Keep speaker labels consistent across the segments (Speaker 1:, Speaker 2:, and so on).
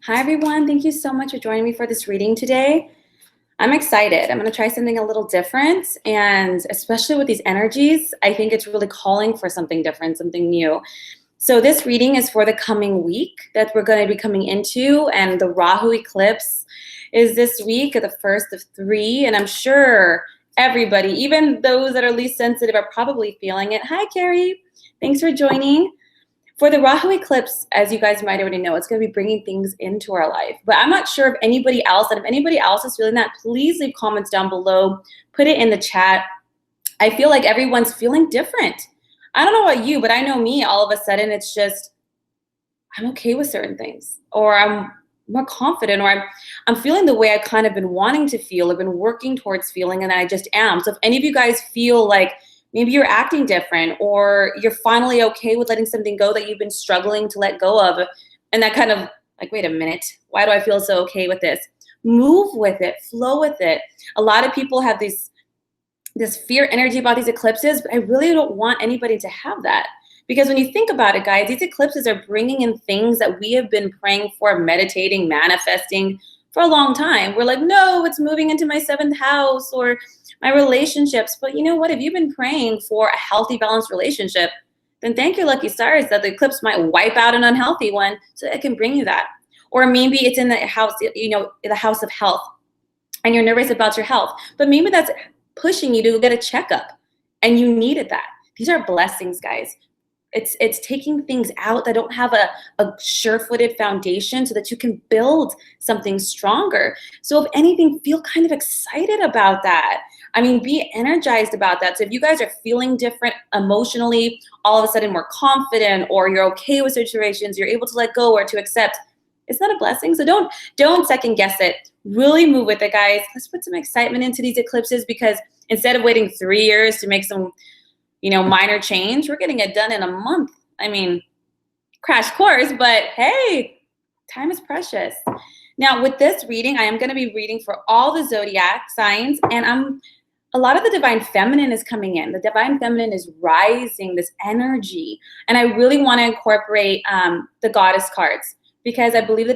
Speaker 1: Hi, everyone. Thank you so much for joining me for this reading today. I'm excited. I'm going to try something a little different, and especially with these energies, I think it's really calling for something different, something new. So this reading is for the coming week that we're going to be coming into, and the Rahu eclipse is this week, the first of 3, and I'm sure everybody, even those that are least sensitive, are probably feeling it. Hi, Carrie. Thanks for joining. For the Rahu eclipse, as you guys might already know, it's going to be bringing things into our life. But I'm not sure if anybody else, and if anybody else is feeling that, please leave comments down below. Put it in the chat. I feel like everyone's feeling different. I don't know about you, but I know me, all of a sudden, it's just, I'm okay with certain things. Or I'm more confident, or I'm feeling the way I kind of been wanting to feel. I've been working towards feeling, and I just am. So if any of you guys feel like maybe you're acting different, or you're finally okay with letting something go that you've been struggling to let go of, and that kind of like, wait a minute, why do I feel so okay with this? Move with it, flow with it. A lot of people have this fear energy about these eclipses, but I really don't want anybody to have that. Because when you think about it, guys, these eclipses are bringing in things that we have been praying for, meditating, manifesting for a long time. We're like, no, it's moving into my 7th house, or my relationships. But you know what? If you've been praying for a healthy, balanced relationship, then thank your lucky stars that the eclipse might wipe out an unhealthy one so it can bring you that. Or maybe it's in the house, the house of health, and you're nervous about your health. But maybe that's pushing you to go get a checkup, and you needed that. These are blessings, guys. It's taking things out that don't have a sure-footed foundation so that you can build something stronger. So if anything, feel kind of excited about that. I mean, be energized about that. So if you guys are feeling different emotionally, all of a sudden more confident, or you're okay with situations, you're able to let go or to accept, it's not a blessing. So don't second guess it. Really move with it, guys. Let's put some excitement into these eclipses, because instead of waiting 3 years to make some minor change, we're getting it done in a month. I mean, crash course, but hey, time is precious. Now, with this reading, I am going to be reading for all the Zodiac signs, and a lot of the divine feminine is coming in. The divine feminine is rising, this energy, and I really want to incorporate the goddess cards, because I believe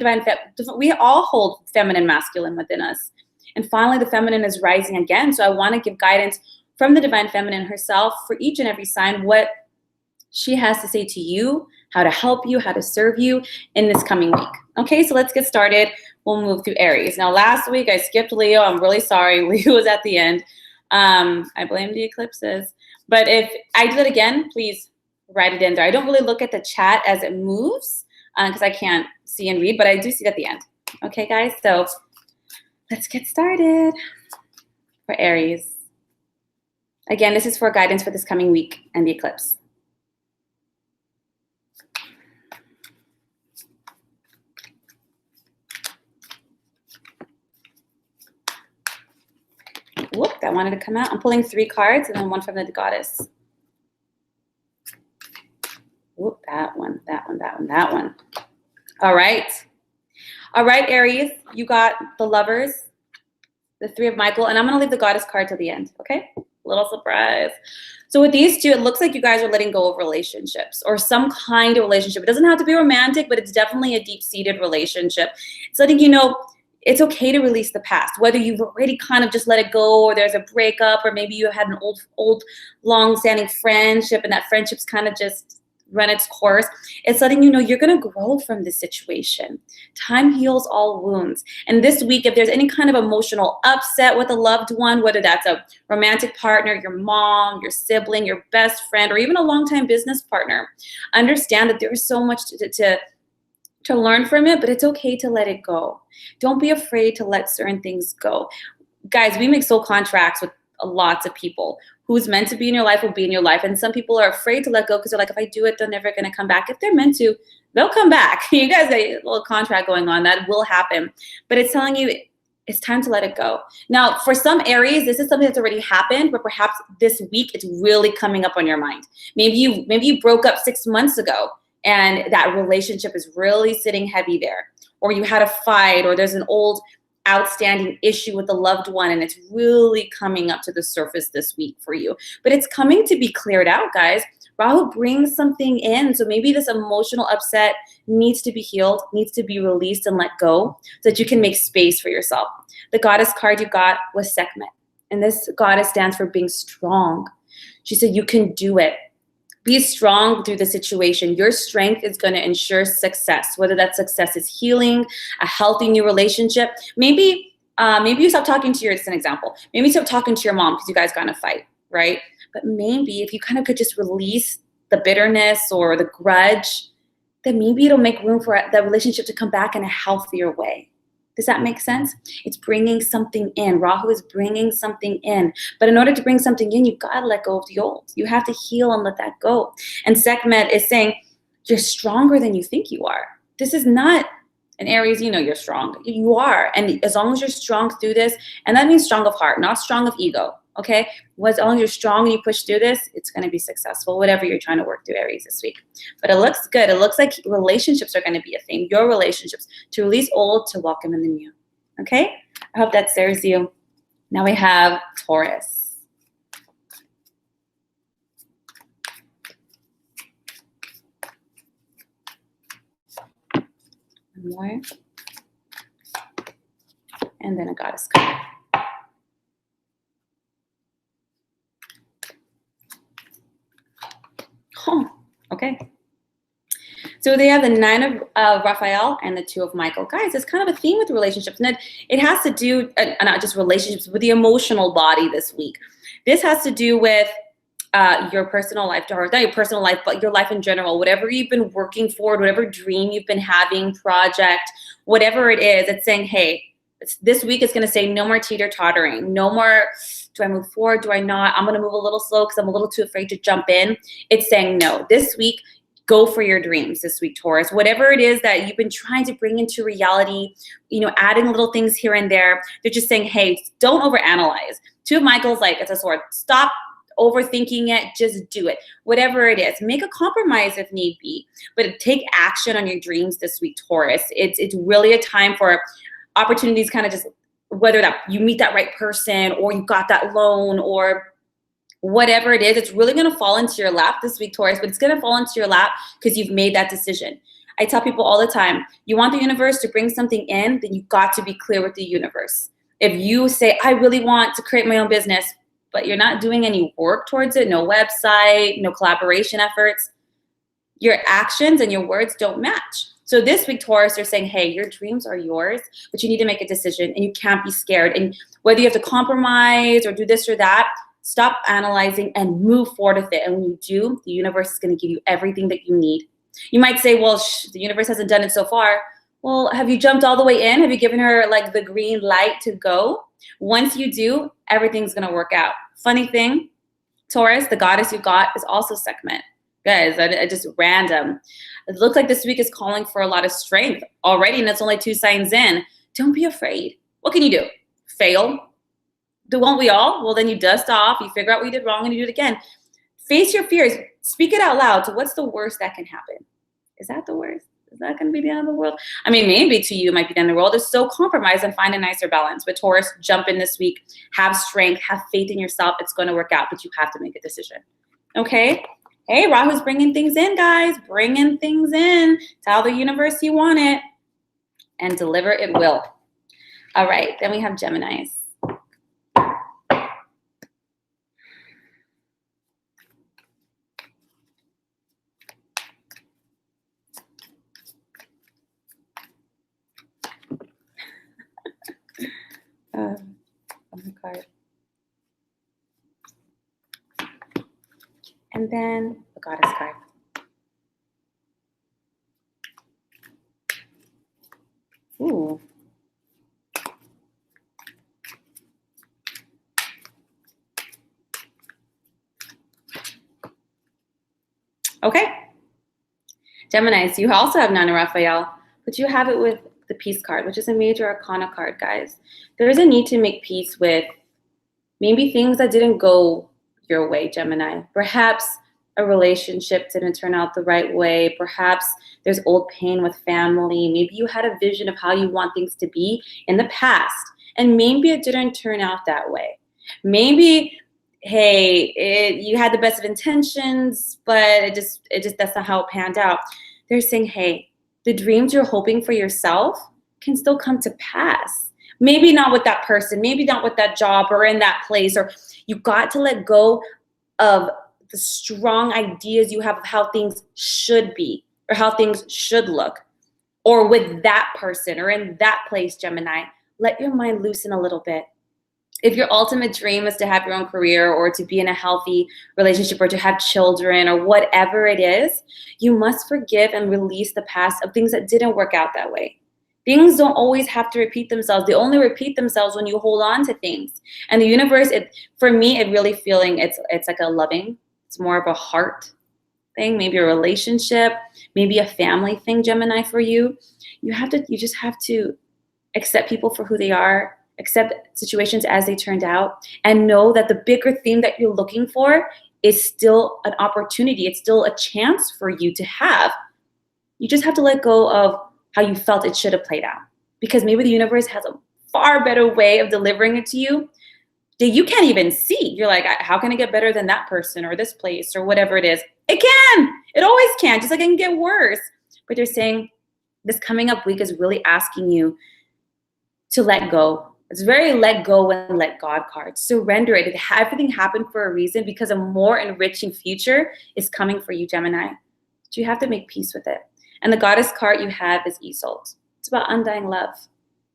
Speaker 1: we all hold feminine, masculine within us. And finally, the feminine is rising again, so I want to give guidance from the divine feminine herself for each and every sign, what she has to say to you, how to help you, how to serve you in this coming week. Okay, so let's get started. We'll move through Aries. Now, last week I skipped Leo. I'm really sorry. Leo was at the end. I blame the eclipses. But if I do it again, please write it in there. I don't really look at the chat as it moves because I can't see and read, but I do see it at the end. Okay, guys, so let's get started for Aries. Again, this is for guidance for this coming week and the eclipse. Whoop, that wanted to come out. I'm pulling 3 cards and then 1 from the goddess. Whoop, that one, that one, that one, that one. All right. All right, Aries, you got the Lovers, the 3 of Michael, and I'm going to leave the goddess card till the end, okay? Little surprise. So with these 2, it looks like you guys are letting go of relationships, or some kind of relationship. It doesn't have to be romantic, but it's definitely a deep-seated relationship. It's letting you know it's okay to release the past, whether you've already kind of just let it go, or there's a breakup, or maybe you had an old long-standing friendship, and that friendship's kind of just run its course. It's letting you know you're going to grow from this situation. Time heals all wounds. And this week, if there's any kind of emotional upset with a loved one, whether that's a romantic partner, your mom, your sibling, your best friend, or even a longtime business partner, understand that there's so much to learn from it, but it's okay to let it go. Don't be afraid to let certain things go. Guys, we make soul contracts with lots of people. Who's meant to be in your life will be in your life. And some people are afraid to let go because they're like, if I do it, they're never going to come back. If they're meant to, they'll come back. You guys got a little contract going on. That will happen. But it's telling you it's time to let it go. Now, for some Aries, this is something that's already happened, but perhaps this week it's really coming up on your mind. Maybe you broke up 6 months ago, and that relationship is really sitting heavy there. Or you had a fight, or there's an old outstanding issue with a loved one, and it's really coming up to the surface this week for you. But it's coming to be cleared out, guys. Rahu brings something in. So maybe this emotional upset needs to be healed, needs to be released and let go so that you can make space for yourself. The goddess card you got was Sekhmet. And this goddess stands for being strong. She said, you can do it. Be strong through the situation. Your strength is going to ensure success, whether that success is healing, a healthy new relationship. Maybe you stop talking to it's an example. Maybe you stop talking to your mom because you guys got in a fight, right? But maybe if you kind of could just release the bitterness or the grudge, then maybe it'll make room for that relationship to come back in a healthier way. Does that make sense? It's bringing something in. Rahu is bringing something in. But in order to bring something in, you've got to let go of the old. You have to heal and let that go. And Sekhmet is saying, you're stronger than you think you are. This is not an Aries, you're strong. You are. And as long as you're strong through this, and that means strong of heart, not strong of ego. Okay? Well, as long as you're strong and you push through this, it's going to be successful, whatever you're trying to work through, Aries, this week. But it looks good. It looks like relationships are going to be a thing. Your relationships. To release old, to welcome in the new. Okay? I hope that serves you. Now we have Taurus. One more. And then a goddess card. Oh, okay. So they have the 9 of Raphael and the 2 of Michael. Guys, it's kind of a theme with relationships. And it has to do, not just relationships, with the emotional body this week. This has to do with your personal life, or not your personal life, but your life in general. Whatever you've been working for, whatever dream you've been having, project, whatever it is, it's saying, hey, this week it's going to say no more teeter-tottering, no more, do I move forward, do I not? I'm going to move a little slow because I'm a little too afraid to jump in. It's saying no. This week, go for your dreams this week, Taurus. Whatever it is that you've been trying to bring into reality, adding little things here and there, they're just saying, hey, don't overanalyze. 2 of Michael's like, it's a sword. Stop overthinking it, just do it. Whatever it is, make a compromise if need be, but take action on your dreams this week, Taurus. It's really a time for opportunities, kind of just whether that you meet that right person or you got that loan or whatever it is, it's really going to fall into your lap this week, Taurus, but it's going to fall into your lap because you've made that decision. I tell people all the time, you want the universe to bring something in, then you've got to be clear with the universe. If you say, I really want to create my own business, but you're not doing any work towards it, no website, no collaboration efforts, your actions and your words don't match. So this week, Taurus, they're saying, hey, your dreams are yours, but you need to make a decision and you can't be scared. And whether you have to compromise or do this or that, stop analyzing and move forward with it. And when you do, the universe is going to give you everything that you need. You might say, well, the universe hasn't done it so far. Well, have you jumped all the way in? Have you given her like the green light to go? Once you do, everything's going to work out. Funny thing, Taurus, the goddess you got is also Sekhmet. Guys, I just random. It looks like this week is calling for a lot of strength already, and it's only 2 signs in. Don't be afraid. What can you do? Fail? Won't we all? Well, then you dust off, you figure out what you did wrong, and you do it again. Face your fears. Speak it out loud. So what's the worst that can happen? Is that the worst? Is that going to be the end of the world? I mean, maybe to you it might be the end of the world. Just so compromise and find a nicer balance. But Taurus, jump in this week. Have strength. Have faith in yourself. It's going to work out, but you have to make a decision. Okay? Hey, Rahu's bringing things in, guys. Bringing things in. Tell the universe you want it. And deliver it will. All right. Then we have Geminis. Card. And then the goddess card. Ooh. Okay. Geminis, you also have Nana Raphael, but you have it with the peace card, which is a major arcana card, guys. There is a need to make peace with maybe things that didn't go your way, Gemini. Perhaps a relationship didn't turn out the right way. Perhaps there's old pain with family. Maybe you had a vision of how you want things to be in the past, and maybe it didn't turn out that way. Maybe hey, you had the best of intentions, but it just that's not how it panned out. They're saying, hey, the dreams you're hoping for yourself can still come to pass. Maybe not with that person, maybe not with that job or in that place, or you got to let go of the strong ideas you have of how things should be or how things should look, or with that person or in that place, Gemini. Let your mind loosen a little bit. If your ultimate dream is to have your own career or to be in a healthy relationship or to have children or whatever it is, you must forgive and release the past of things that didn't work out that way. Things don't always have to repeat themselves. They only repeat themselves when you hold on to things. And the universe, for me, it really feeling it's like a loving, it's more of a heart thing, maybe a relationship, maybe a family thing, Gemini, for you. You just have to accept people for who they are, accept situations as they turned out, and know that the bigger theme that you're looking for is still an opportunity. It's still a chance for you to have. You just have to let go of how you felt it should have played out, because maybe the universe has a far better way of delivering it to you that you can't even see. You're like, how can it get better than that person or this place or whatever it is? It can. It always can. Just like it can get worse. But they're saying this coming up week is really asking you to let go. It's very let go and let God card. Surrender it. Everything happened for a reason, because a more enriching future is coming for you, Gemini. So you have to make peace with it. And the goddess card you have is Isolde. It's about undying love.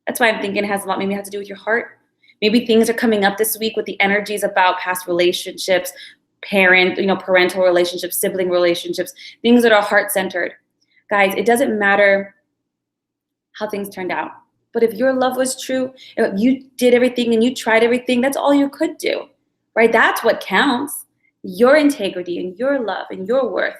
Speaker 1: That's why I'm thinking it has a lot, maybe have to do with your heart. Maybe things are coming up this week with the energies about past relationships, parental relationships, sibling relationships, things that are heart-centered. Guys, it doesn't matter how things turned out. But if your love was true, if you did everything and you tried everything, that's all you could do, right? That's what counts. Your integrity and your love and your worth,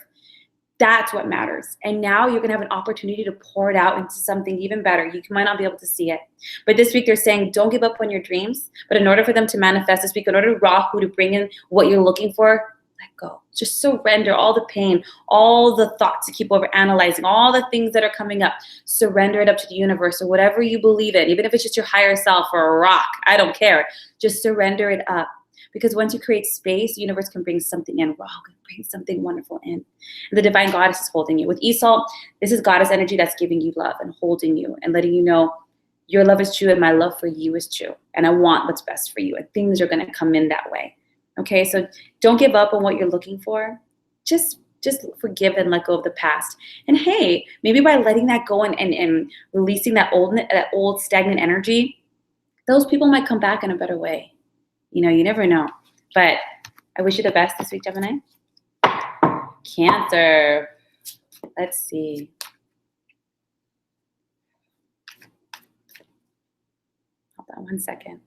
Speaker 1: that's what matters. And now you're going to have an opportunity to pour it out into something even better. You might not be able to see it. But this week they're saying, don't give up on your dreams. But in order for them to manifest this week, in order for Rahu to bring in what you're looking for, let go. Just surrender all the pain, all the thoughts you keep over analyzing, all the things that are coming up. Surrender it up to the universe or whatever you believe in, even if it's just your higher self or a rock. I don't care. Just surrender it up. Because once you create space, the universe can bring something in. Wow, can bring something wonderful in. And the divine goddess is holding you. With Isolde, this is goddess energy that's giving you love and holding you and letting you know your love is true and my love for you is true. And I want what's best for you. And things are going to come in that way. Okay, so don't give up on what you're looking for. Just forgive and let go of the past. And hey, maybe by letting that go and releasing that old stagnant energy, those people might come back in a better way. You know, you never know. But I wish you the best this week, Gemini. Cancer. Let's see. Hold on one second.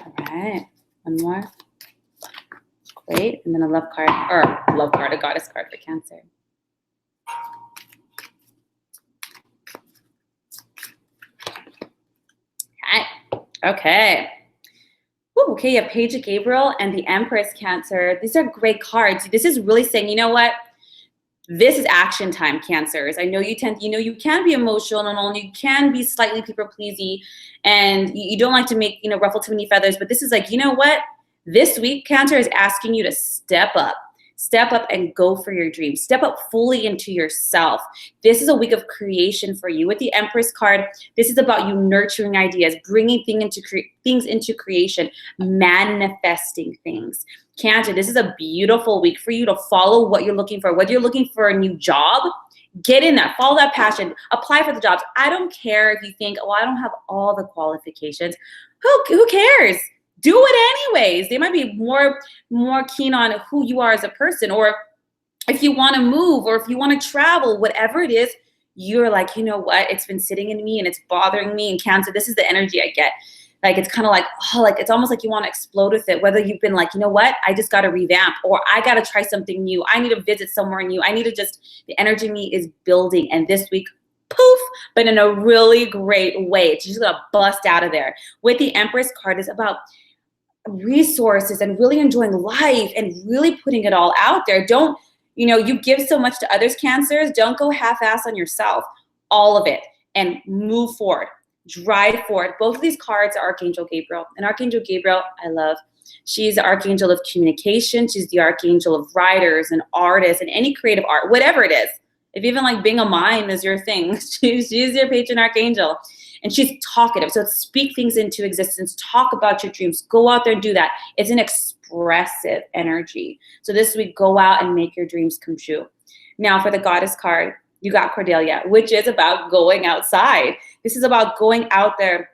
Speaker 1: All right. One more. Great. And then a love card, a goddess card for Cancer. Okay. Ooh, okay, you have Page of Gabriel and the Empress, Cancer. These are great cards. This is really saying, you know what? This is action time, Cancers. I know you you can be emotional and you can be slightly people-pleasy, and you don't like to make, ruffle too many feathers, but this is like, you know what? This week, Cancer is asking you to step up and go for your dreams. Step up fully into yourself. This is a week of creation for you. With the Empress card, this is about you nurturing ideas, bringing things into creation, manifesting things. Cancer, this is a beautiful week for you to follow what you're looking for. Whether you're looking for a new job, get in there, follow that passion, apply for the jobs. I don't care if you think, oh, I don't have all the qualifications. Who cares? Do it anyways. They might be more keen on who you are as a person, or if you want to move, or if you want to travel, whatever it is, you're like, you know what? It's been sitting in me and it's bothering me. And Cancer, this is the energy I get. Like, it's kind of like, it's almost like you want to explode with it. Whether you've been like, you know what? I just got to revamp, or I got to try something new. I need to visit somewhere new. I need to the energy in me is building. And this week, poof, but in a really great way. It's just going to bust out of there. With the Empress card, is about resources and really enjoying life and really putting it all out there. Don't, you give so much to others, Cancers. Don't go half-ass on yourself. All of it. And move forward. Drive forward. Both of these cards are Archangel Gabriel. And Archangel Gabriel, I love. She's the archangel of communication. She's the archangel of writers and artists and any creative art, whatever it is. If even like being a mime is your thing, she's your patron archangel. And she's talkative. So speak things into existence. Talk about your dreams. Go out there and do that. It's an expressive energy. So this week, go out and make your dreams come true. Now for the Goddess card, you got Cordelia, which is about going outside. This is about going out there,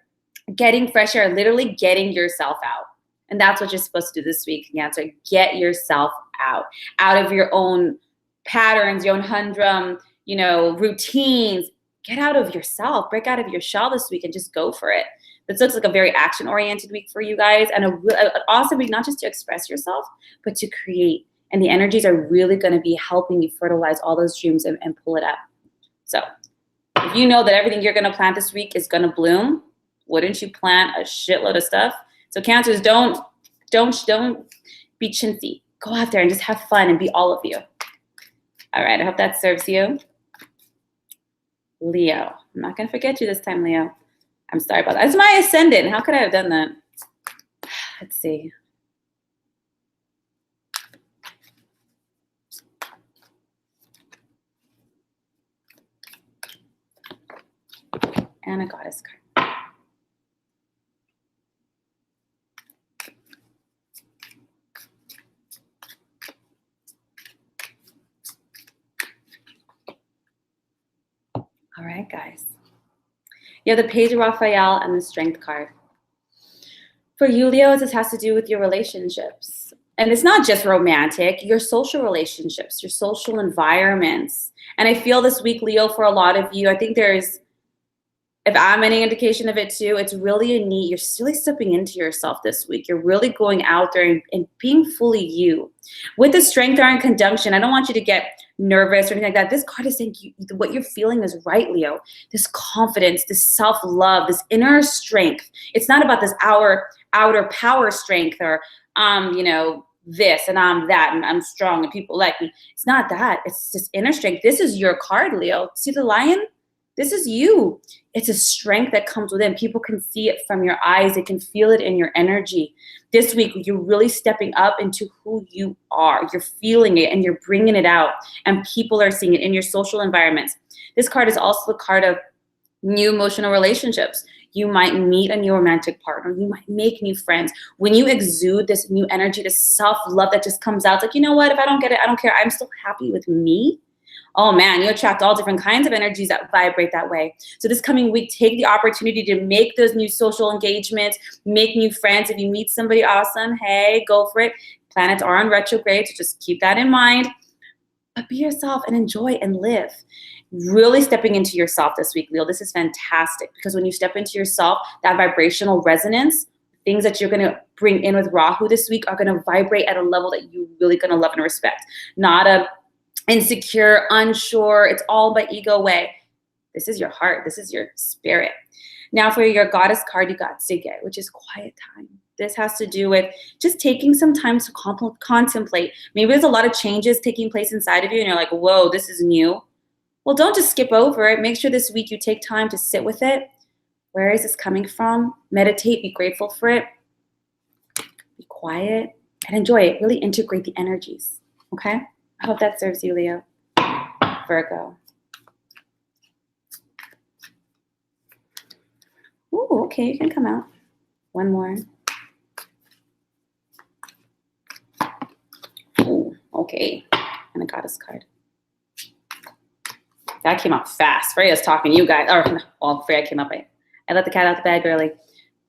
Speaker 1: getting fresh air, literally getting yourself out. And that's what you're supposed to do this week, Cancer. Get yourself out of your own patterns, your own humdrum, routines. Get out of yourself, break out of your shell this week and just go for it. This looks like a very action-oriented week for you guys and an awesome week, not just to express yourself, but to create. And the energies are really going to be helping you fertilize all those dreams and pull it up. So if you know that everything you're going to plant this week is going to bloom, wouldn't you plant a shitload of stuff? So Cancers, don't be chintzy. Go out there and just have fun and be all of you. All right, I hope that serves you. Leo. I'm not going to forget you this time, Leo. I'm sorry about that. It's my ascendant. How could I have done that? Let's see. And a Goddess card. All right, guys. You have the Page of Raphael and the Strength card. For you, Leo, this has to do with your relationships. And it's not just romantic, your social relationships, your social environments. And I feel this week, Leo, for a lot of you, I think there's, if I'm any indication of it too, it's really a need. You're really stepping into yourself this week. You're really going out there and being fully you. With the Strength are in conjunction, I don't want you to get nervous or anything like that. This card is saying what you're feeling is right, Leo. This confidence, this self-love, this inner strength. It's not about this outer power strength or, this and I'm that and I'm strong and people like me. It's not that. It's this inner strength. This is your card, Leo. See the lion? This is you. It's a strength that comes within. People can see it from your eyes. They can feel it in your energy. This week, you're really stepping up into who you are. You're feeling it and you're bringing it out. And people are seeing it in your social environments. This card is also the card of new emotional relationships. You might meet a new romantic partner. You might make new friends. When you exude this new energy, this self-love that just comes out, it's like, you know what? If I don't get it, I don't care. I'm still happy with me. Oh man, you attract all different kinds of energies that vibrate that way. So this coming week, take the opportunity to make those new social engagements, make new friends. If you meet somebody awesome, hey, go for it. Planets are on retrograde, so just keep that in mind. But be yourself and enjoy and live. Really stepping into yourself this week, Leo. This is fantastic because when you step into yourself, that vibrational resonance, things that you're going to bring in with Rahu this week are going to vibrate at a level that you're really going to love and respect. Not a insecure, unsure, it's all by ego way. This is your heart. This is your spirit. Now for your Goddess card, you got Zodiac, which is quiet time. This has to do with just taking some time to contemplate. Maybe there's a lot of changes taking place inside of you and you're like, whoa, this is new. Well, don't just skip over it. Make sure this week you take time to sit with it. Where is this coming from? Meditate, be grateful for it. Be quiet and enjoy it. Really integrate the energies, okay? I hope that serves you, Leo. Virgo. Ooh, okay, you can come out. One more. Ooh, okay. And a Goddess card. That came out fast. Freya's talking to you guys. Or, well, Freya came up. I let the cat out the bag early.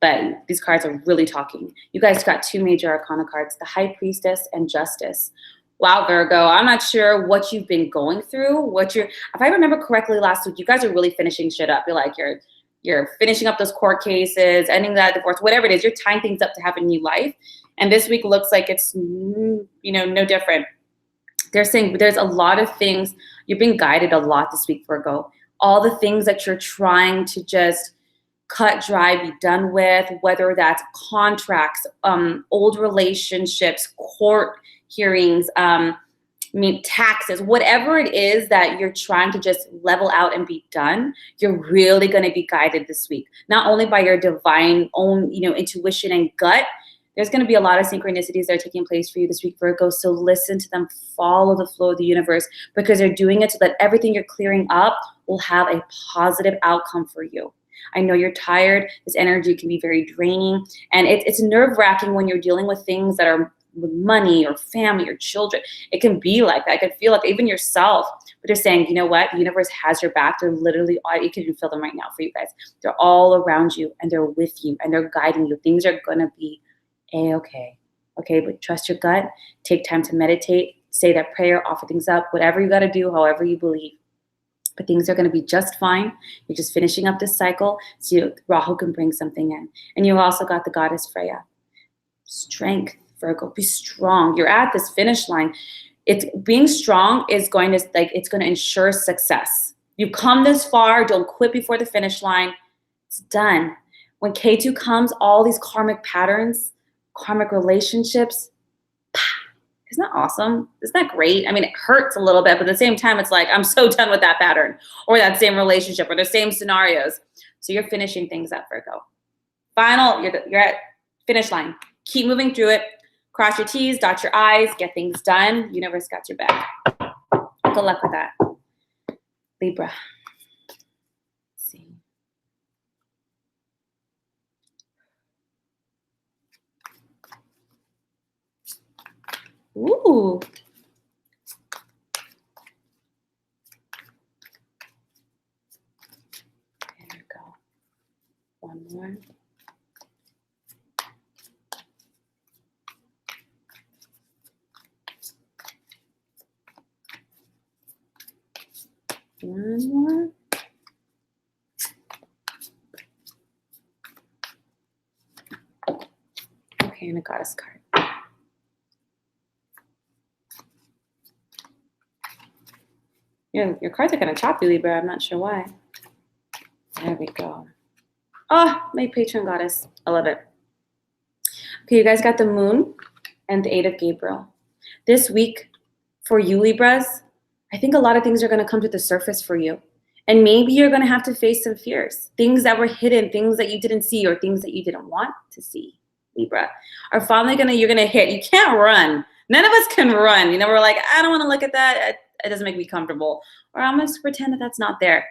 Speaker 1: But these cards are really talking. You guys got two major arcana cards, the High Priestess and Justice. Wow, Virgo, I'm not sure what you've been going through. If I remember correctly last week, you guys are really finishing shit up. You're like, you're finishing up those court cases, ending that divorce, whatever it is. You're tying things up to have a new life. And this week looks like it's, no different. They're saying there's a lot of things. You're being guided a lot this week, Virgo. All the things that you're trying to just cut dry, be done with, whether that's contracts, old relationships, court hearings, taxes, whatever it is that you're trying to just level out and be done, you're really going to be guided this week, not only by your divine own, intuition and gut. There's going to be a lot of synchronicities that are taking place for you this week, Virgo. So listen to them, follow the flow of the universe, because they're doing it so that everything you're clearing up will have a positive outcome for you. I know you're tired. This energy can be very draining, and it's nerve-wracking when you're dealing with things that are with money or family or children. It can be like that. I can feel like even yourself, but they're saying, you know what? The universe has your back. They're literally, you can even feel them right now for you guys. They're all around you, and they're with you, and they're guiding you. Things are going to be A-okay. Okay, but trust your gut. Take time to meditate. Say that prayer, offer things up, whatever you got to do, however you believe. But things are going to be just fine. You're just finishing up this cycle so Rahu can bring something in. And you also got the goddess Freya. Strength, Virgo. Be strong. You're at this finish line. Being strong is going to it's going to ensure success. You come this far. Don't quit before the finish line. It's done. When K2 comes, all these karmic patterns, karmic relationships, isn't that awesome? Isn't that great? I mean, it hurts a little bit, but at the same time, it's like, I'm so done with that pattern or that same relationship or the same scenarios. So you're finishing things up, Virgo. You're at finish line. Keep moving through it. Cross your T's, dot your I's, get things done. Universe got your back. Good luck with that. Libra. Let's see. Ooh. There we go. One more. One more. Okay, and a goddess card. Your cards are kind of choppy, Libra. I'm not sure why. There we go. Oh, my patron goddess. I love it. Okay, you guys got the moon and the 8 of Gabriel. This week, for you, Libras, I think a lot of things are going to come to the surface for you. And maybe you're going to have to face some fears. Things that were hidden, things that you didn't see, or things that you didn't want to see, Libra. Are finally you're going to hit. You can't run. None of us can run. We're like, I don't want to look at that. It doesn't make me comfortable. Or I'm going to pretend that that's not there.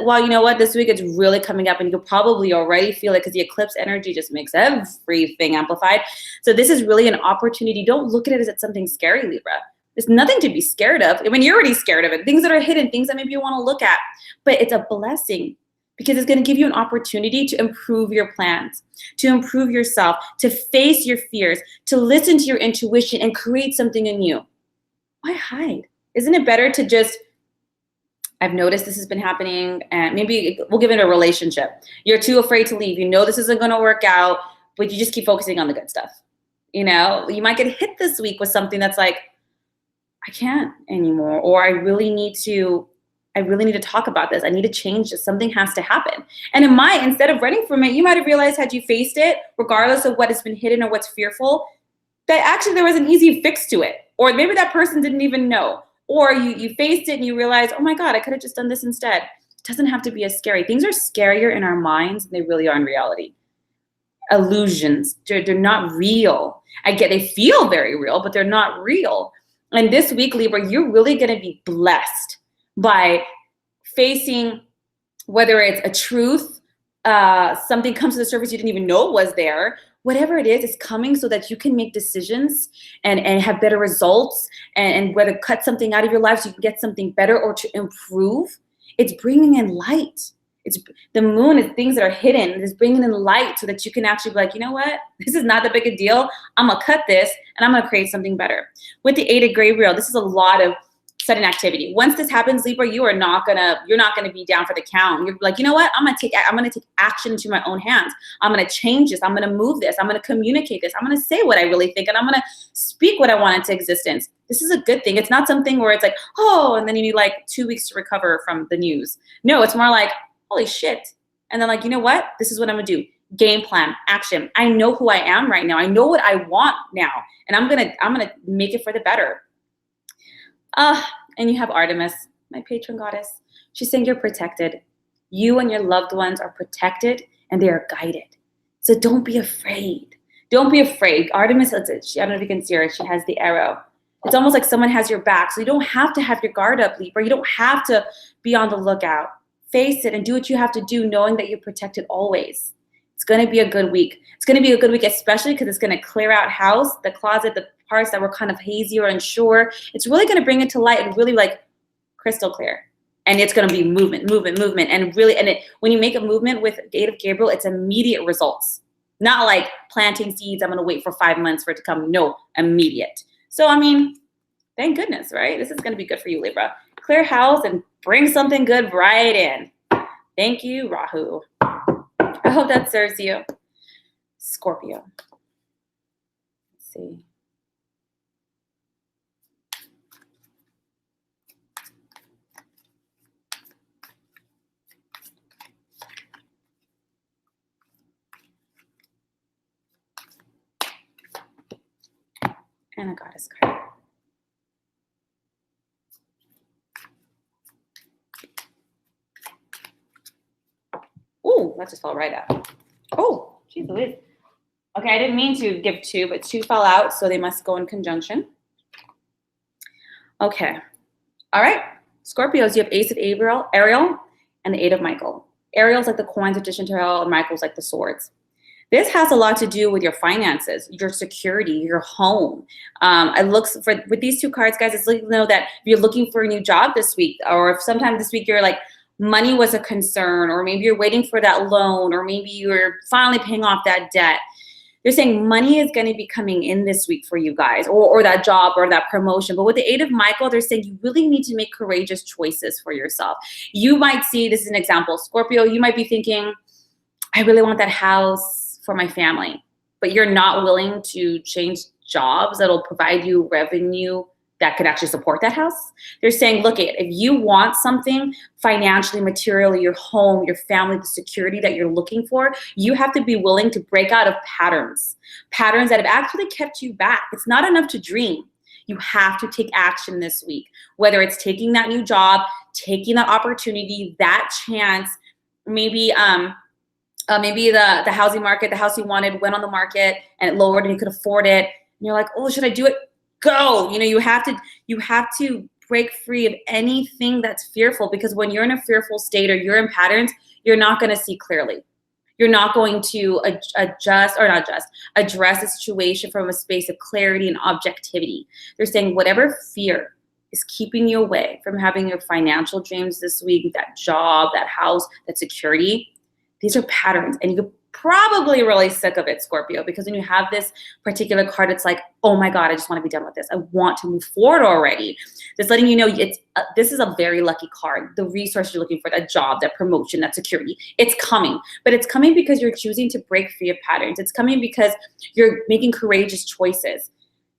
Speaker 1: Well, you know what? This week it's really coming up, and you can probably already feel it because the eclipse energy just makes everything amplified. So this is really an opportunity. Don't look at it as it's something scary, Libra. There's nothing to be scared of. I mean, you're already scared of it. Things that are hidden, things that maybe you want to look at. But it's a blessing because it's going to give you an opportunity to improve your plans, to improve yourself, to face your fears, to listen to your intuition and create something anew. Why hide? Isn't it better to just, I've noticed this has been happening, and maybe we'll give it a relationship. You're too afraid to leave. You know this isn't going to work out, but you just keep focusing on the good stuff. You might get hit this week with something that's like, I can't anymore, or I really need to talk about this. I need to change this. Something has to happen. And instead of running from it, you might have realized had you faced it, regardless of what has been hidden or what's fearful, that actually there was an easy fix to it. Or maybe that person didn't even know. Or you faced it and you realized, oh my God, I could have just done this instead. It doesn't have to be as scary. Things are scarier in our minds than they really are in reality. Illusions, they're not real. They feel very real, but they're not real. And this week, Libra, you're really going to be blessed by facing, whether it's a truth, something comes to the surface you didn't even know was there. Whatever it is, it's coming so that you can make decisions and have better results, and whether cut something out of your life so you can get something better or to improve. It's bringing in light. The moon is things that are hidden. It's bringing in light so that you can actually be like, you know what? This is not that big a deal. I'm going to cut this and I'm going to create something better. With the 8 of Gabriel, this is a lot of sudden activity. Once this happens, Libra, you're not gonna be down for the count. You're like, you know what? I'm gonna take action into my own hands. I'm gonna change this. I'm gonna move this. I'm gonna communicate this. I'm gonna say what I really think, and I'm gonna speak what I want into existence. This is a good thing. It's not something where it's like, oh, and then you need like 2 weeks to recover from the news. No, it's more like, holy shit. and then like, you know what? This is what I'm gonna do. Game plan, action. I know who I am right now. I know what I want now, and I'm gonna make it for the better. And you have Artemis, my patron goddess. She's saying you're protected. You and your loved ones are protected and they are guided. So don't be afraid. Don't be afraid. Artemis, I don't know if you can see her. She has the arrow. It's almost like someone has your back. So you don't have to have your guard up, Libra. You don't have to be on the lookout. Face it and do what you have to do, knowing that you're protected always. It's going to be a good week. It's going to be a good week, especially because it's going to clear out house, the closet, the parts that were kind of hazy or unsure. It's really going to bring it to light and really like crystal clear. And it's going to be movement. And really, when you make a movement with 8 of Gabriel, it's immediate results. Not like planting seeds, I'm going to wait for 5 months for it to come. No, immediate. So, I mean, thank goodness, right? This is going to be good for you, Libra. Clear house and bring something good right in. Thank you, Rahu. I hope that serves you. Scorpio. Let's see. And a goddess card. Ooh, that just fell right out. Oh, geez Louise. Okay, I didn't mean to give 2, but 2 fell out, so they must go in conjunction. Okay. All right. Scorpios, you have Ace of Ariel, and the 8 of Michael. Ariel's like the coins of Magician Tarot, and Michael's like the swords. This has a lot to do with your finances, your security, your home. It looks for with these 2 cards, guys. It's letting you know that if you're looking for a new job this week, or if sometime this week you're like money was a concern, or maybe you're waiting for that loan, or maybe you're finally paying off that debt. They're saying money is going to be coming in this week for you guys, or that job or that promotion. But with the 8 of Michael, they're saying you really need to make courageous choices for yourself. You might see, this is an example, Scorpio, you might be thinking, I really want that house for my family, but you're not willing to change jobs that'll provide you revenue that could actually support that house. They're saying, look, if you want something financially, materially, your home, your family, the security that you're looking for, you have to be willing to break out of patterns that have actually kept you back. It's not enough to dream. You have to take action this week, whether it's taking that new job, taking that opportunity, that chance, maybe the housing market, the house you wanted went on the market and it lowered and you could afford it. And you're like, oh, should I do it? Go. You know, you have to break free of anything that's fearful, because when you're in a fearful state or you're in patterns, you're not going to see clearly. You're not going to address the situation from a space of clarity and objectivity. They're saying whatever fear is keeping you away from having your financial dreams this week, that job, that house, that security, these are patterns, and you're probably really sick of it, Scorpio, because when you have this particular card, it's like, oh my God, I just want to be done with this. I want to move forward already. Just letting you know, this is a very lucky card. The resource you're looking for, that job, that promotion, that security, it's coming. But it's coming because you're choosing to break free of patterns. It's coming because you're making courageous choices.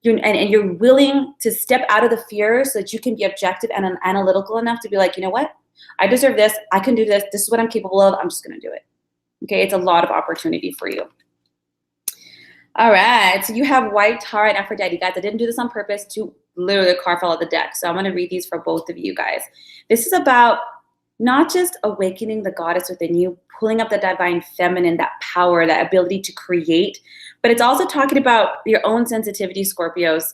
Speaker 1: And you're willing to step out of the fear so that you can be objective and analytical enough to be like, you know what? I deserve this. I can do this. This is what I'm capable of. I'm just going to do it. Okay, it's a lot of opportunity for you. All right, so you have White, Tara, and Aphrodite. Guys, I didn't do this on purpose. Literally, the card fell out the deck. So I'm going to read these for both of you guys. This is about not just awakening the goddess within you, pulling up the divine feminine, that power, that ability to create, but it's also talking about your own sensitivity, Scorpios.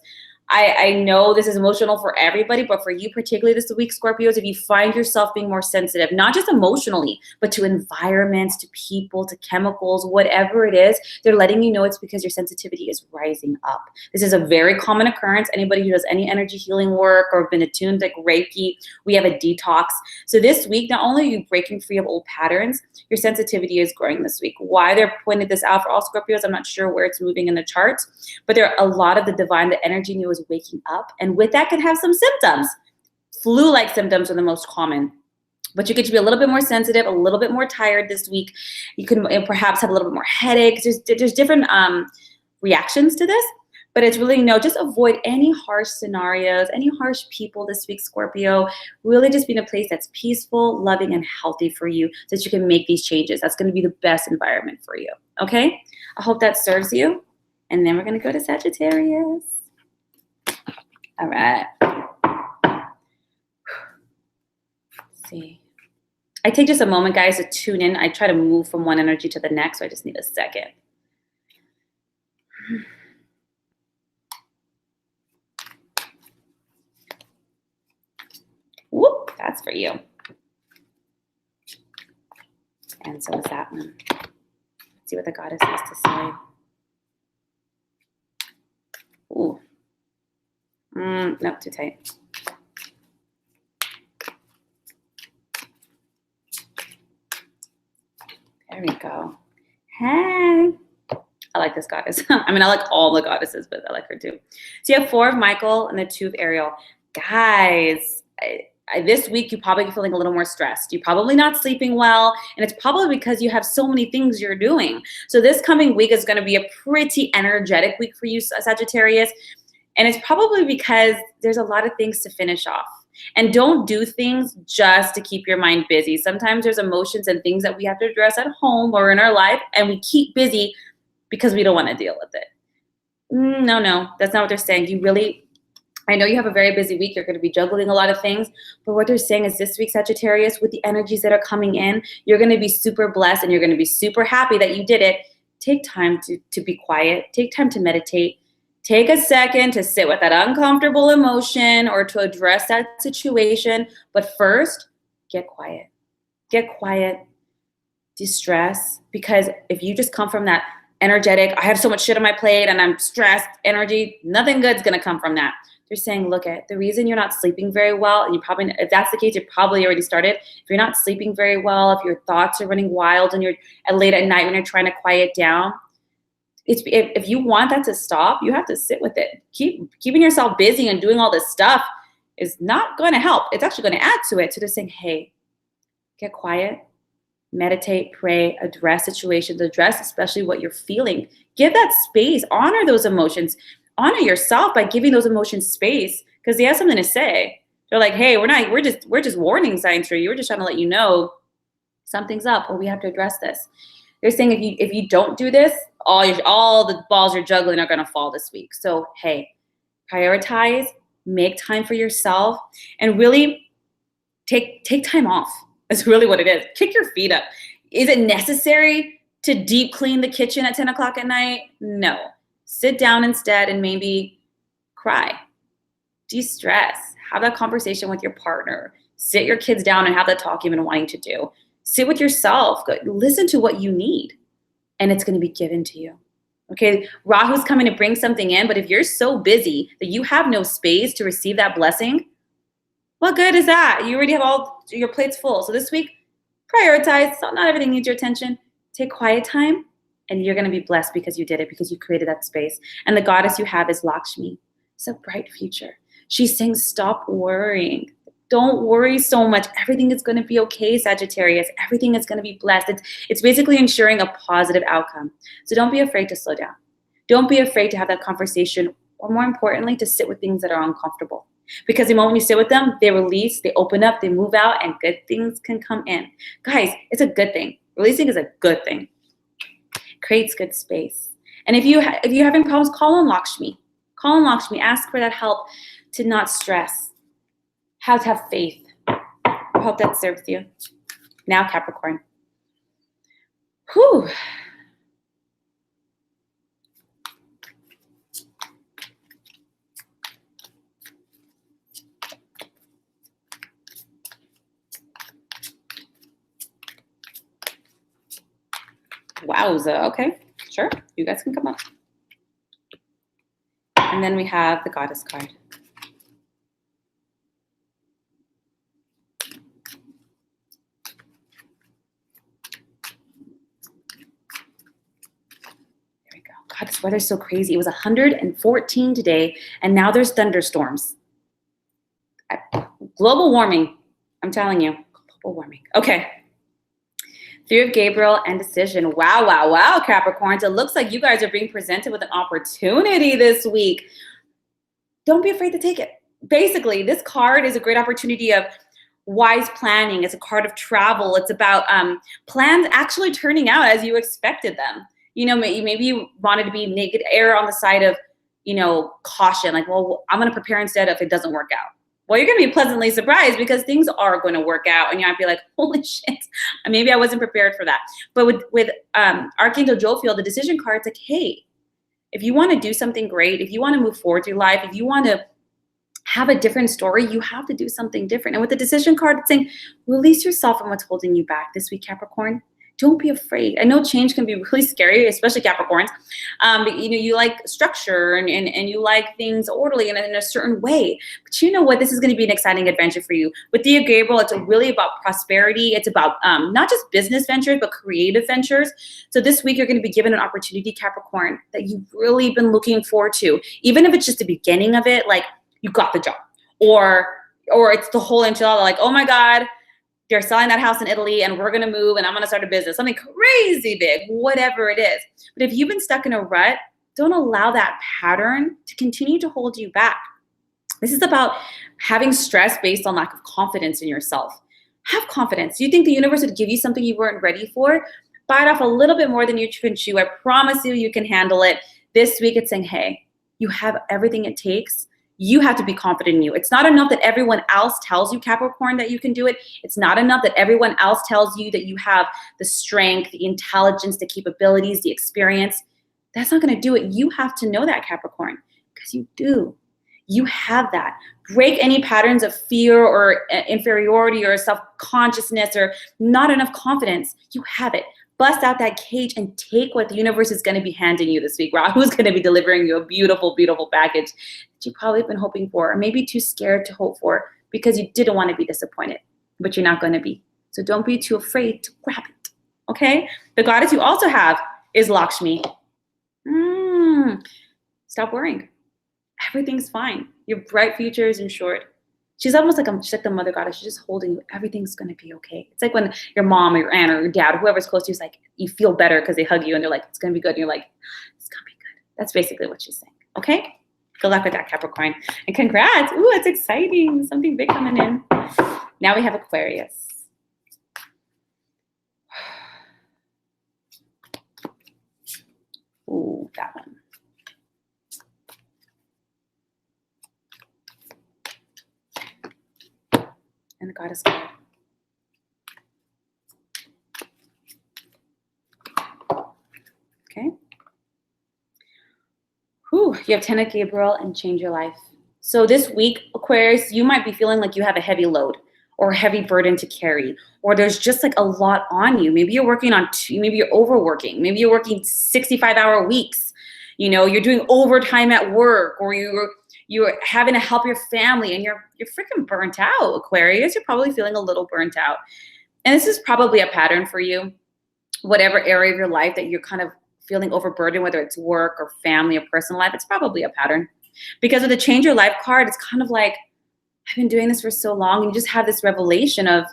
Speaker 1: I know this is emotional for everybody, but for you particularly this week, Scorpios, if you find yourself being more sensitive, not just emotionally, but to environments, to people, to chemicals, whatever it is, they're letting you know it's because your sensitivity is rising up. This is a very common occurrence. Anybody who does any energy healing work or been attuned like Reiki, we have a detox. So this week, not only are you breaking free of old patterns, your sensitivity is growing this week. Why they're pointing this out for all Scorpios, I'm not sure where it's moving in the charts, but there are a lot of the divine, the energy in you is waking up, and with that can have some symptoms. Flu-like symptoms are the most common, but you get to be a little bit more sensitive, a little bit more tired this week. You can perhaps have a little bit more headaches. There's different reactions to this, But it's really no, just avoid any harsh scenarios, any harsh people this week, Scorpio. Really just be in a place that's peaceful, loving, and healthy for you so that you can make these changes. That's going to be the best environment for you. Okay? I hope that serves you. And then we're going to go to Sagittarius. All right. Let's see. I take just a moment, guys, to tune in. I try to move from one energy to the next, so I just need a second. Whoop, that's for you. And so is that one. Let's see what the goddess has to say. Ooh. Nope, too tight. There we go. Hey. I like this goddess. I mean, I like all the goddesses, but I like her too. So you have 4 of Michael and the 2 of Ariel. Guys, this week you're probably feeling a little more stressed. You're probably not sleeping well, and it's probably because you have so many things you're doing. So this coming week is going to be a pretty energetic week for you, Sagittarius, and it's probably because there's a lot of things to finish off. And don't do things just to keep your mind busy. Sometimes there's emotions and things that we have to address at home or in our life, and we keep busy because we don't want to deal with it. No, that's not what they're saying. You really, I know you have a very busy week. You're going to be juggling a lot of things. But what they're saying is this week, Sagittarius, with the energies that are coming in, you're going to be super blessed and you're going to be super happy that you did it. Take time to be quiet. Take time to meditate. Take a second to sit with that uncomfortable emotion or to address that situation. But first, get quiet. Get quiet. De-stress. Because if you just come from that energetic, I have so much shit on my plate and I'm stressed energy, nothing good's going to come from that. They're saying, look at the reason you're not sleeping very well, and you probably, if that's the case, you probably already started. If you're not sleeping very well, if your thoughts are running wild and you're late at night when you're trying to quiet down, if you want that to stop, you have to sit with it. Keeping yourself busy and doing all this stuff is not going to help. It's actually going to add to it. So they're saying, hey, get quiet. Meditate, pray, address situations, address especially what you're feeling. Give that space, honor those emotions, honor yourself by giving those emotions space because they have something to say. They're like, hey, we're just warning signs for you. We're just trying to let you know something's up or we have to address this. They're saying if you don't do this, all the balls you're juggling are going to fall this week. So, hey, prioritize, make time for yourself, and really take time off. That's really what it is. Kick your feet up. Is it necessary to deep clean the kitchen at 10 o'clock at night? No. Sit down instead and maybe cry. De-stress. Have that conversation with your partner. Sit your kids down and have that talk you've been wanting to do. Sit with yourself. Listen to what you need, and it's going to be given to you. Okay, Rahu's coming to bring something in, but if you're so busy that you have no space to receive that blessing, what good is that? You already have all your plates full. So this week, prioritize. So not everything needs your attention. Take quiet time, and you're going to be blessed because you did it, because you created that space. And the goddess you have is Lakshmi. It's a bright future. She's saying, stop worrying. Don't worry so much. Everything is going to be okay, Sagittarius. Everything is going to be blessed. It's basically ensuring a positive outcome. So don't be afraid to slow down. Don't be afraid to have that conversation, or more importantly, to sit with things that are uncomfortable. Because the moment you sit with them, they release, they open up, they move out, and good things can come in. Guys, it's a good thing. Releasing is a good thing. Creates good space. And if you're having problems, call on Lakshmi. Call on Lakshmi. Ask for that help to not stress. How to have faith. I hope that serves you. Now, Capricorn. Whew. Wowza. Okay, sure. You guys can come up. And then we have the Goddess card. There we go. God, this weather's so crazy. It was 114 today, and now there's thunderstorms. Global warming. I'm telling you. Global warming. Okay. Three of Gabriel and decision. Wow, wow, wow, Capricorns. It looks like you guys are being presented with an opportunity this week. Don't be afraid to take it. Basically, this card is a great opportunity of wise planning. It's a card of travel. It's about plans actually turning out as you expected them. You know, maybe you wanted to be naked, err on the side of, you know, caution. Like, well, I'm going to prepare instead if it doesn't work out. Well, you're going to be pleasantly surprised because things are going to work out, and you might be like, holy shit, maybe I wasn't prepared for that. But with Archangel Jophiel, the decision card, it's like, hey, if you want to do something great, if you want to move forward through life, if you want to have a different story, you have to do something different. And with the decision card, it's saying, release yourself from what's holding you back this week, Capricorn. Don't be afraid. I know change can be really scary, especially Capricorns. But, you know, you like structure and you like things orderly and in a certain way. But you know what? This is going to be an exciting adventure for you. With the Gabriel, it's really about prosperity. It's about not just business ventures, but creative ventures. So this week, you're going to be given an opportunity, Capricorn, that you've really been looking forward to. Even if it's just the beginning of it, like you got the job. Or it's the whole enchilada, like, oh my God, they're selling that house in Italy and we're going to move and I'm going to start a business, something crazy big, whatever it is. But if you've been stuck in a rut, don't allow that pattern to continue to hold you back. This is about having stress based on lack of confidence in yourself. Have confidence. You think the universe would give you something you weren't ready for? Bite off a little bit more than you can chew. I promise you can handle it. This week it's saying, hey, you have everything it takes. You have to be confident in you. It's not enough that everyone else tells you, Capricorn, that you can do it. It's not enough that everyone else tells you that you have the strength, the intelligence, the capabilities, the experience. That's not going to do it. You have to know that, Capricorn, because you do. You have that. Break any patterns of fear or inferiority or self-consciousness or not enough confidence. You have it. Bust out that cage and take what the universe is going to be handing you this week. RAHU is going to be delivering you a beautiful, beautiful package that you probably have been hoping for or maybe too scared to hope for because you didn't want to be disappointed, but you're not going to be. So don't be too afraid to grab it, okay? The goddess you also have is Lakshmi. Stop worrying. Everything's fine. Your bright future is ensured. She's almost like she's like the mother goddess. She's just holding you. Everything's going to be okay. It's like when your mom or your aunt or your dad, or whoever's close to you, is like, you feel better because they hug you and they're like, it's going to be good. And you're like, it's going to be good. That's basically what she's saying. Okay? Good luck with that, Capricorn. And congrats. Ooh, it's exciting. Something big coming in. Now we have Aquarius. Ooh, that one. And the goddess card. Okay. Whew, you have 10 of Gabriel and change your life. So this week, Aquarius, you might be feeling like you have a heavy load or a heavy burden to carry, or there's just like a lot on you. Maybe you're working on maybe you're overworking. Maybe you're working 65-hour weeks. You know, you're doing overtime at work, or you're having to help your family and you're freaking burnt out, Aquarius. You're probably feeling a little burnt out. And this is probably a pattern for you, whatever area of your life that you're kind of feeling overburdened, whether it's work or family or personal life, it's probably a pattern. Because with the change your life card, it's kind of like, I've been doing this for so long, and you just have this revelation of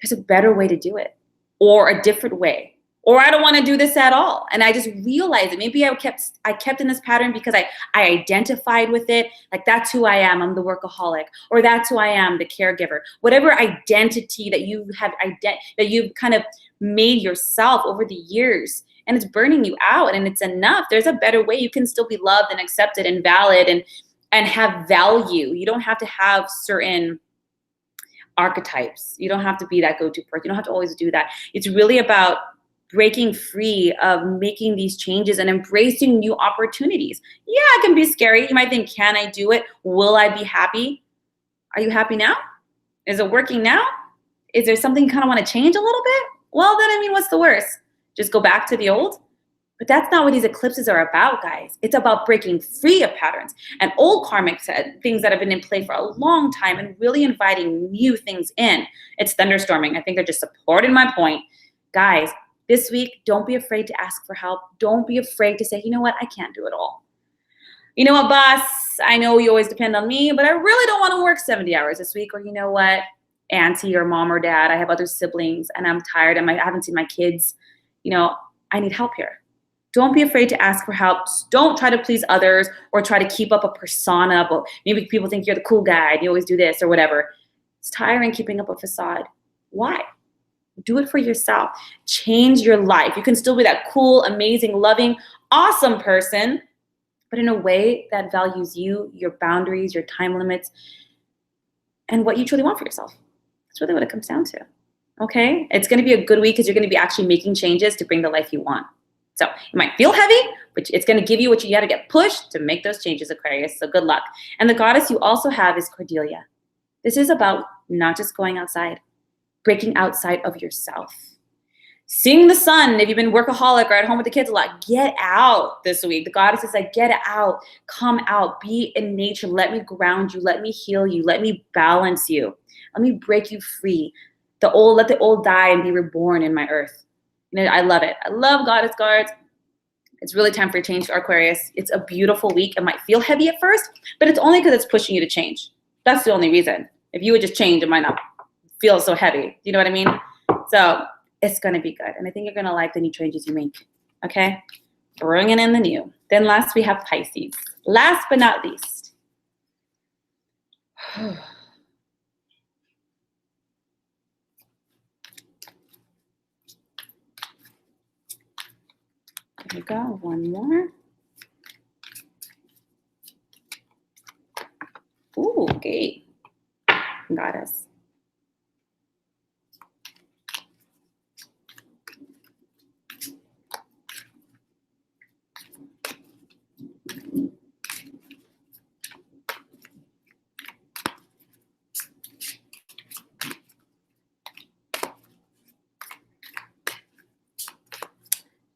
Speaker 1: there's a better way to do it, or a different way. Or I don't want to do this at all. And I just realized it. Maybe I kept in this pattern because I identified with it. Like, that's who I am. I'm the workaholic. Or that's who I am, the caregiver. Whatever identity that you have, that you've kind of made yourself over the years. And it's burning you out, and it's enough. There's a better way. You can still be loved and accepted and valid and have value. You don't have to have certain archetypes. You don't have to be that go-to person. You don't have to always do that. It's really about breaking free of making these changes and embracing new opportunities. Yeah, it can be scary. You might think, can I do it? Will I be happy? Are you happy now? Is it working now? Is there something you kind of want to change a little bit? Well, then, I mean, what's the worst? Just go back to the old? But that's not what these eclipses are about, guys. It's about breaking free of patterns and old karmic things that have been in play for a long time and really inviting new things in. It's thunderstorming. I think they're just supporting my point. Guys, this week, don't be afraid to ask for help. Don't be afraid to say, you know what, I can't do it all. You know what, boss, I know you always depend on me, but I really don't want to work 70 hours this week. Or you know what, auntie or mom or dad. I have other siblings and I'm tired and I haven't seen my kids. You know, I need help here. Don't be afraid to ask for help. Don't try to please others or try to keep up a persona. But maybe people think you're the cool guy and you always do this or whatever. It's tiring keeping up a facade. Why? Do it for yourself. Change your life. You can still be that cool, amazing, loving, awesome person, but in a way that values you, your boundaries, your time limits, and what you truly want for yourself. That's really what it comes down to. Okay? It's going to be a good week because you're going to be actually making changes to bring the life you want. So it might feel heavy, but it's going to give you what you got to get pushed to make those changes, Aquarius. So good luck. And the goddess you also have is Cordelia. This is about not just going outside, breaking outside of yourself. Seeing the sun, if you've been workaholic or at home with the kids a lot, get out this week. The goddess is like, get out, come out, be in nature. Let me ground you. Let me heal you. Let me balance you. Let me break you free. Let the old die and be reborn in my earth. And I love it. I love goddess cards. It's really time for a change, Aquarius. It's a beautiful week. It might feel heavy at first, but it's only because it's pushing you to change. That's the only reason. If you would just change, it might not feel so heavy. You know what I mean? So it's going to be good. And I think you're going to like the new changes you make. Okay? Bringing in the new. Then last we have Pisces. Last but not least. There we go. One more. Ooh, okay. Goddess.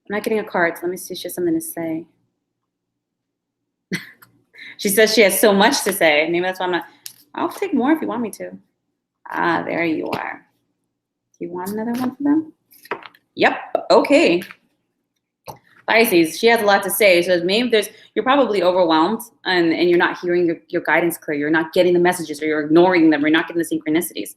Speaker 1: I'm not getting a card, so let me see if she has something to say. She says she has so much to say. Maybe that's why I'm not. I'll take more if you want me to. Ah, there you are. Do you want another one for them? Yep. Okay. Pisces, she has a lot to say. So maybe you're probably overwhelmed and you're not hearing your guidance clear. You're not getting the messages or you're ignoring them. You're not getting the synchronicities.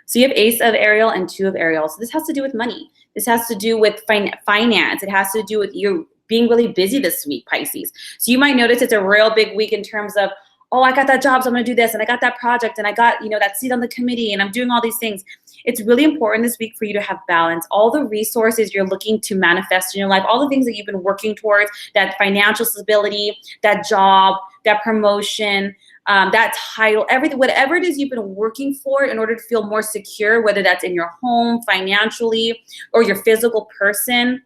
Speaker 1: So you have Ace of Ariel and 2 of Ariel. So this has to do with money. This has to do with finance. It has to do with you being really busy this week, Pisces. So you might notice it's a real big week in terms of, oh, I got that job, so I'm going to do this, and I got that project, and I got, that seat on the committee, and I'm doing all these things. It's really important this week for you to have balance. All the resources you're looking to manifest in your life, all the things that you've been working towards, that financial stability, that job, that promotion, that title, everything, whatever it is you've been working for in order to feel more secure, whether that's in your home, financially, or your physical person,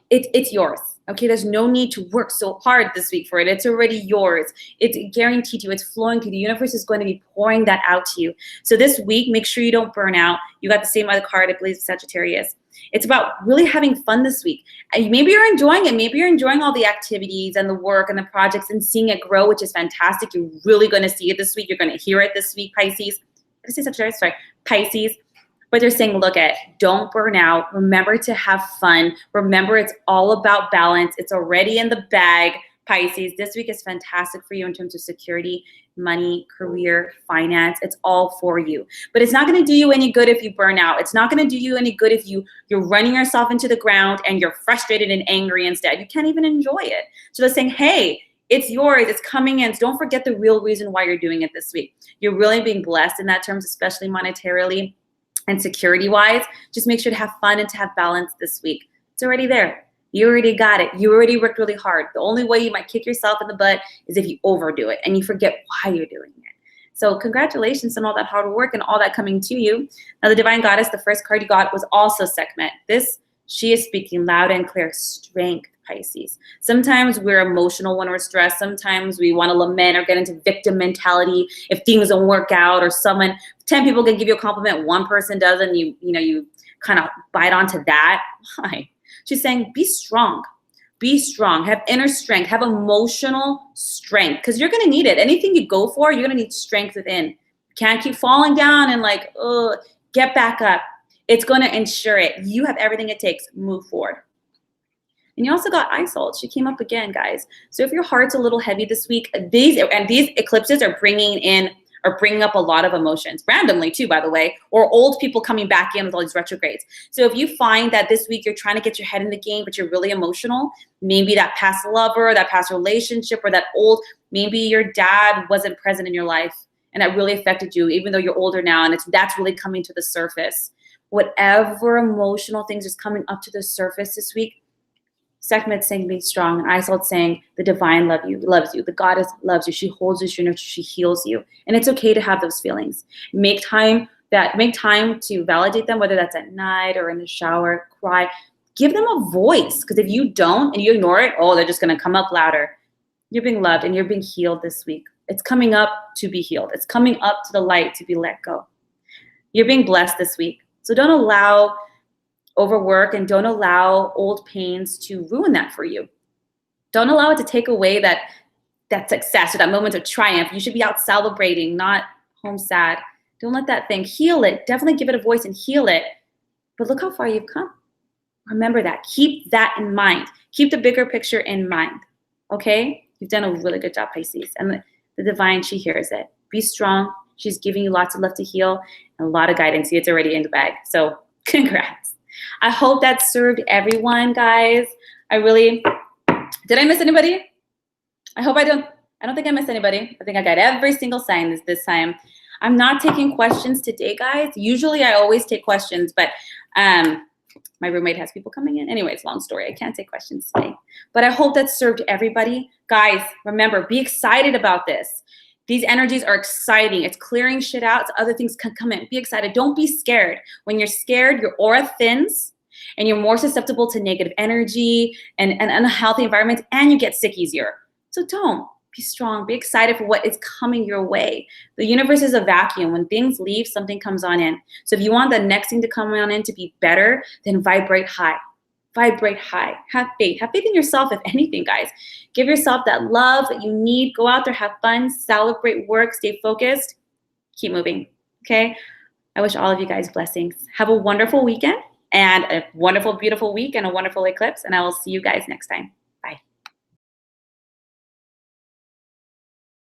Speaker 1: it's yours. Okay, there's no need to work so hard this week for it. It's already yours. It's guaranteed to you. It's flowing to you. The universe is going to be pouring that out to you. So this week, make sure you don't burn out. You got the same other card, I believe, Sagittarius. It's about really having fun this week. And maybe you're enjoying it. Maybe you're enjoying all the activities and the work and the projects and seeing it grow, which is fantastic. You're really going to see it this week. You're going to hear it this week, Pisces. Did I say Sagittarius? Sorry, Pisces. But they're saying, look don't burn out. Remember to have fun. Remember, it's all about balance. It's already in the bag, Pisces. This week is fantastic for you in terms of security, money, career, finance. It's all for you. But it's not going to do you any good if you burn out. It's not going to do you any good if you're running yourself into the ground and you're frustrated and angry instead. You can't even enjoy it. So they're saying, hey, it's yours. It's coming in. So don't forget the real reason why you're doing it this week. You're really being blessed in that terms, especially monetarily. And security-wise, just make sure to have fun and to have balance this week. It's already there. You already got it. You already worked really hard. The only way you might kick yourself in the butt is if you overdo it and you forget why you're doing it. So congratulations on all that hard work and all that coming to you. Now, the Divine Goddess, the first card you got was also Sekhmet. She is speaking loud and clear. Strength, Pisces. Sometimes we're emotional when we're stressed. Sometimes we want to lament or get into victim mentality if things don't work out, or 10 people can give you a compliment, one person doesn't, you kind of bite onto that. Why? She's saying, be strong. Be strong. Have inner strength. Have emotional strength, because you're going to need it. Anything you go for, you're going to need strength within. You can't keep falling down and get back up. It's going to ensure it. You have everything it takes. Move forward. And you also got Isolde. She came up again, guys. So if your heart's a little heavy this week, these eclipses are bringing in are bringing up a lot of emotions, randomly too, by the way, or old people coming back in with all these retrogrades. So if you find that this week you're trying to get your head in the game, but you're really emotional, maybe that past lover, that past relationship, or that maybe your dad wasn't present in your life and that really affected you, even though you're older now, and that's really coming to the surface. Whatever emotional things is coming up to the surface this week, Sekhmet's saying be strong, and Isol's saying the divine loves you, the goddess loves you, she holds you, she nurtures, she heals you, and it's okay to have those feelings. Make time to validate them, whether that's at night or in the shower. Cry, give them a voice, because if you don't and you ignore it, they're just going to come up louder. You're being loved and you're being healed this week. It's coming up to be healed. It's coming up to the light to be let go. You're being blessed this week. So don't allow overwork and don't allow old pains to ruin that for you. Don't allow it to take away that success or that moment of triumph. You should be out celebrating, not home sad. Don't let that thing. Heal it. Definitely give it a voice and heal it. But look how far you've come. Remember that. Keep that in mind. Keep the bigger picture in mind. Okay? You've done a really good job, Pisces. And the divine, she hears it. Be strong. She's giving you lots of love to heal and a lot of guidance. It's already in the bag. So congrats. I hope that served everyone, guys. Did I miss anybody? I don't think I missed anybody. I think I got every single sign this time. I'm not taking questions today, guys. Usually I always take questions, but my roommate has people coming in. Anyways, long story. I can't take questions today. But I hope that served everybody. Guys, remember, be excited about this. These energies are exciting. It's clearing shit out so other things can come in. Be excited. Don't be scared. When you're scared, your aura thins and you're more susceptible to negative energy and unhealthy environments, and you get sick easier. So don't. Be strong. Be excited for what is coming your way. The universe is a vacuum. When things leave, something comes on in. So if you want the next thing to come on in to be better, then vibrate high. Vibrate high. Have faith. Have faith in yourself, if anything, guys. Give yourself that love that you need. Go out there, have fun, celebrate, work, stay focused. Keep moving, okay? I wish all of you guys blessings. Have a wonderful weekend and a wonderful, beautiful week and a wonderful eclipse, and I will see you guys next time.